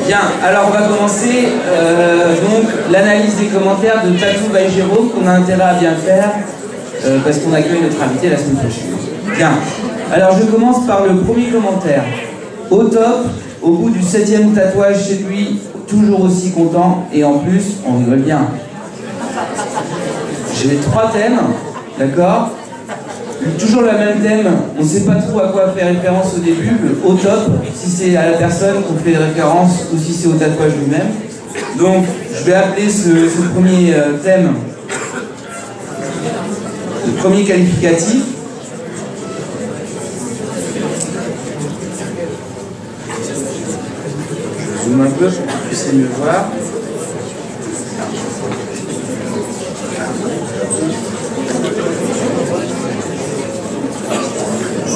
Bien, alors on va commencer donc l'analyse des commentaires de Tatou by Jérôme qu'on a intérêt à bien faire parce qu'on accueille notre invité la semaine prochaine. Bien, alors je commence par le premier commentaire. Au top, au bout du 7e tatouage chez lui, toujours aussi content et en plus on rigole bien. J'ai 3 thèmes, d'accord? Toujours le même thème, on ne sait pas trop à quoi faire référence au début, le au top, si c'est à la personne qu'on fait référence ou si c'est au tatouage lui-même. Donc je vais appeler ce premier thème le premier qualificatif. Je zoome un peu pour que vous puissiez mieux voir.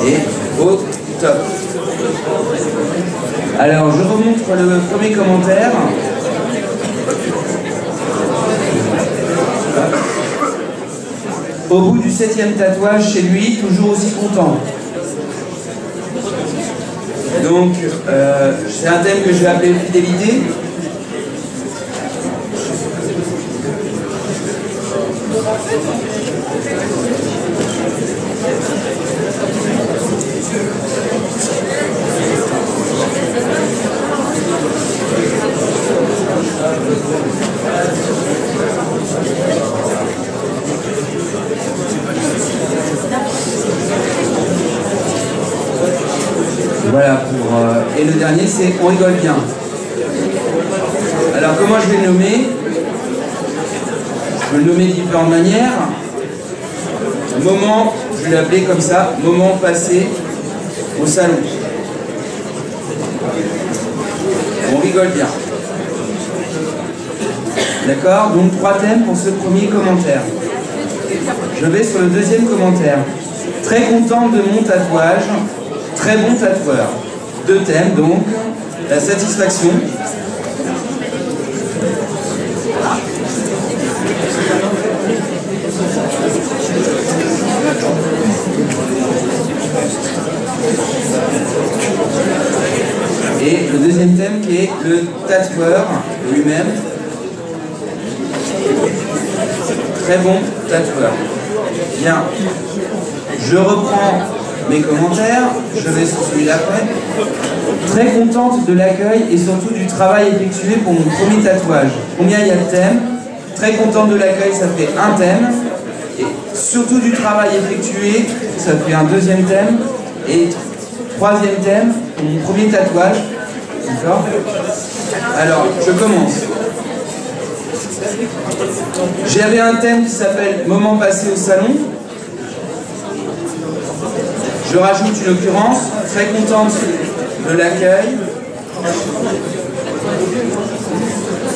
Et au top. Alors, je remontre le premier commentaire. Au bout du 7e tatouage chez lui, toujours aussi content. Donc, c'est un thème que je vais appeler fidélité. Voilà pour... et le dernier, c'est on rigole bien. Alors, comment je vais le nommer? Je peux le nommer de différentes manières. Moment, je vais l'appeler comme ça, moment passé au salon. On rigole bien. D'accord? Donc 3 thèmes pour ce premier commentaire. Je vais sur le deuxième commentaire. Très content de mon tatouage, très bon tatoueur. 2 thèmes donc, la satisfaction. Et le deuxième thème qui est le tatoueur lui-même. Très bon tatoueur. Bien. Je reprends mes commentaires. Je vais sur celui d'après. Très contente de l'accueil et surtout du travail effectué pour mon premier tatouage. Combien il y a de thèmes? Très contente de l'accueil, ça fait un thème. Et surtout du travail effectué, ça fait un deuxième thème. Et 3e thème pour mon premier tatouage. D'accord? Alors, je commence. J'avais un thème qui s'appelle Moment passé au salon. Je rajoute une occurrence. Très contente de l'accueil.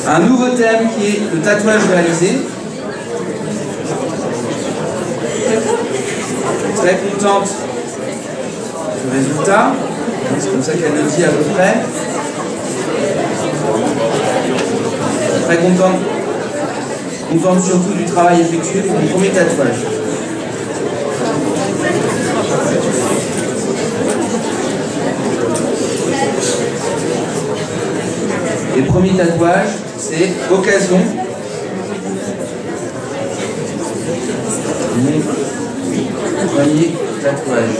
Un nouveau thème qui est le tatouage réalisé. Très contente du résultat. C'est comme ça qu'elle le dit à peu près. Très contente. Contente surtout du travail effectué pour mon premier tatouage. Et premier tatouage, c'est occasion. Mon premier tatouage.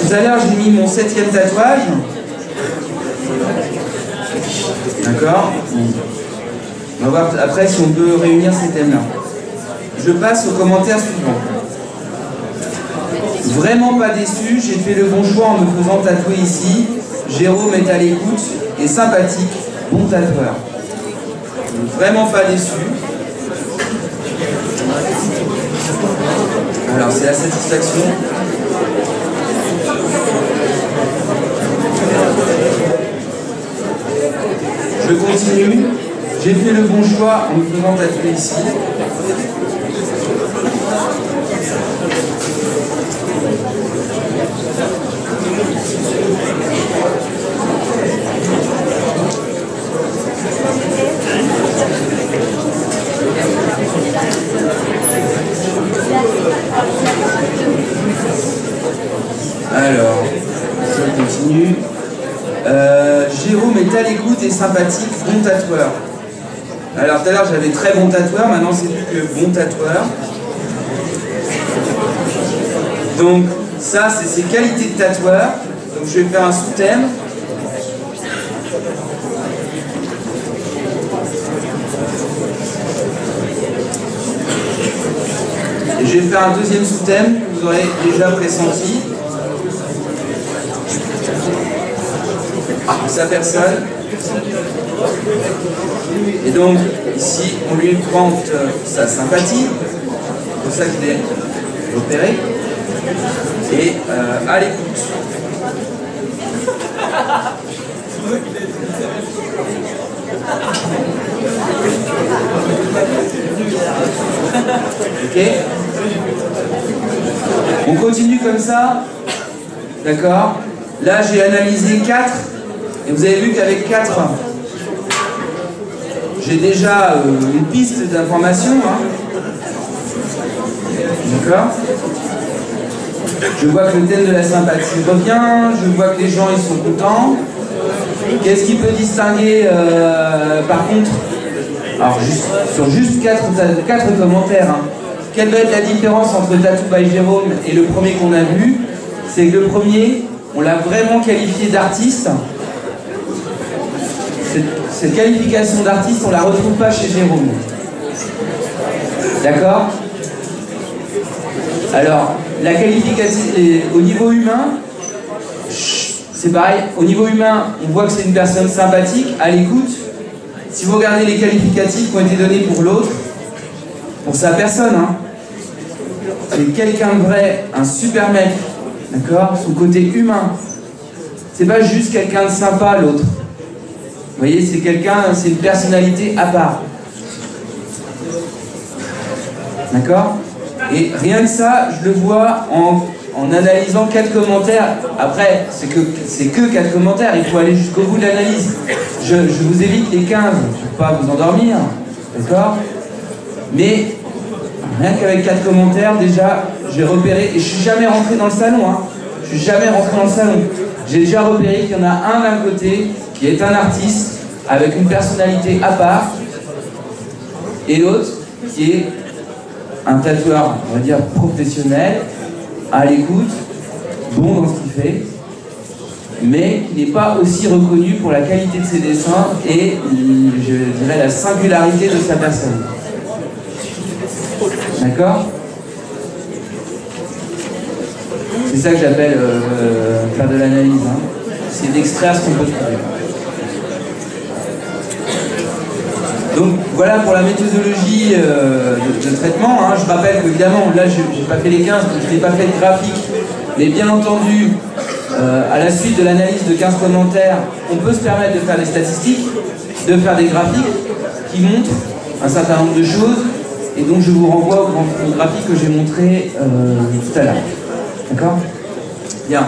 Tout à l'heure, j'ai mis mon 7e tatouage. D'accord? On va voir après si on peut réunir ces thèmes-là. Je passe au commentaire suivant. Vraiment pas déçu, j'ai fait le bon choix en me faisant tatouer ici. Jérôme est à l'écoute et sympathique, bon tatoueur. Vraiment pas déçu. Alors c'est la satisfaction. Je continue. J'ai fait le bon choix en me faisant tatouer ici. Alors, je continue. Jérôme est à l'écoute et sympathique, bon tatoueur. Alors tout à l'heure j'avais très bon tatoueur, maintenant c'est plus que bon tatoueur. Donc ça c'est ses qualités de tatoueur. Donc je vais faire un sous-thème. Et je vais faire un deuxième sous-thème que vous aurez déjà pressenti. Sa personne. Et donc ici on lui pointe sa sympathie. C'est pour ça qu'il est repéré. Et à l'écoute. Ok. On continue comme ça. D'accord. Là j'ai analysé 4. Et vous avez vu qu'avec 4, j'ai déjà une piste d'information. Hein. D'accord. Je vois que le thème de la sympathie revient, je vois que les gens ils sont contents. Qu'est-ce qui peut distinguer par contre, alors sur juste 4 commentaires, hein, quelle va être la différence entre Tattoo by Jérôme et le premier qu'on a vu? C'est que le premier, on l'a vraiment qualifié d'artiste. Cette qualification d'artiste, on ne la retrouve pas chez Jérôme. D'accord? Alors, la qualification, au niveau humain, c'est pareil. Au niveau humain, on voit que c'est une personne sympathique, à l'écoute. Si vous regardez les qualificatifs qui ont été donnés pour l'autre, pour sa personne, hein, c'est quelqu'un de vrai, un super mec. D'accord? Son côté humain. C'est pas juste quelqu'un de sympa, l'autre. Vous voyez, c'est quelqu'un, c'est une personnalité à part. D'accord? Et rien que ça, je le vois en analysant 4 commentaires. Après, c'est que 4 commentaires, il faut aller jusqu'au bout de l'analyse. Je vous évite les 15, je ne vais pas vous endormir. D'accord? Mais rien qu'avec 4 commentaires, déjà, j'ai repéré, et je suis jamais rentré dans le salon, hein. Je suis jamais rentré dans le salon. J'ai déjà repéré qu'il y en a un d'un côté qui est un artiste avec une personnalité à part, et l'autre qui est un tatoueur, on va dire, professionnel, à l'écoute, bon dans ce qu'il fait, mais qui n'est pas aussi reconnu pour la qualité de ses dessins et, je dirais, la singularité de sa personne. D'accord? C'est ça que j'appelle faire de l'analyse. Hein. C'est d'extraire ce qu'on peut trouver. Donc voilà pour la méthodologie de traitement. Hein. Je rappelle qu'évidemment, là je n'ai pas fait les 15, je n'ai pas fait de graphique, mais bien entendu, à la suite de l'analyse de 15 commentaires, on peut se permettre de faire des statistiques, de faire des graphiques qui montrent un certain nombre de choses, et donc je vous renvoie au graphique que j'ai montré tout à l'heure. D'accord? Bien.